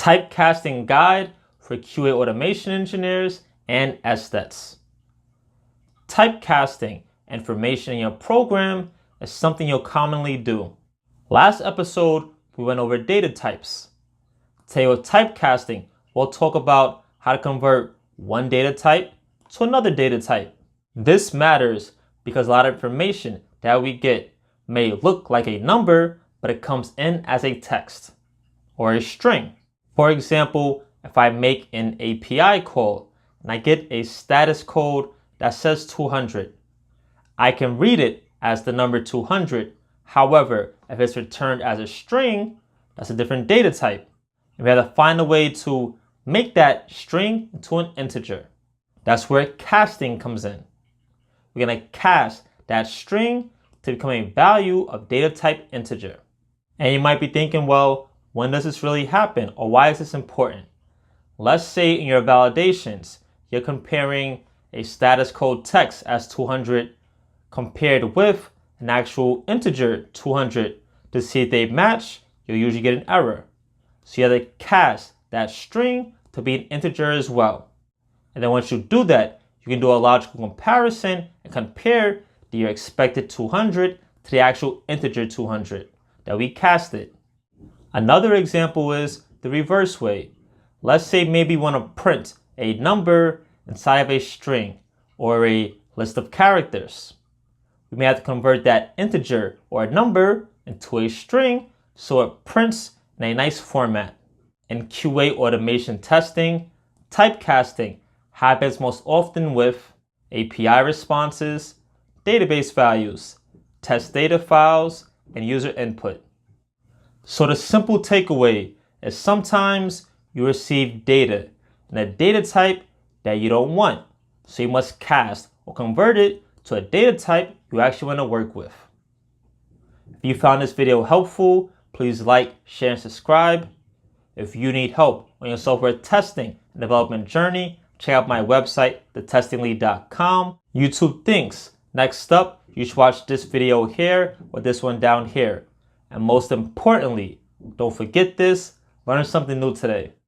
Typecasting guide for QA automation engineers and SDETs. Typecasting information in your program is something you'll commonly do. Last episode, we went over data types. Today with typecasting, we'll talk about how to convert one data type to another data type. This matters because a lot of information that we get may look like a number, but it comes in as a text or a string. For example, if I make an API call and I get a status code that says 200, I can read it as the number 200. However, if it's returned as a string, that's a different data type. And we have to find a way to make that string into an integer. That's where casting comes in. We're going to cast that string to become a value of data type integer. And you might be thinking, well, when does this really happen? Or why is this important? Let's say in your validations, you're comparing a status code text as 200 compared with an actual integer 200 to see if they match. You'll usually get an error. So you have to cast that string to be an integer as well. And then once you do that, you can do a logical comparison and compare your expected 200 to the actual integer 200 that we casted. Another example is the reverse way. Let's say maybe you want to print a number inside of a string or a list of characters. We may have to convert that integer or a number into a string so it prints in a nice format. In QA automation testing, typecasting happens most often with API responses, database values, test data files, and user input. So the simple takeaway is sometimes you receive data in a data type that you don't want. So you must cast or convert it to a data type you actually want to work with. If you found this video helpful, please like, share, and subscribe. If you need help on your software testing and development journey, check out my website, thetestinglead.com. YouTube thinks next up, you should watch this video here or this one down here. And most importantly, don't forget this, learn something new today.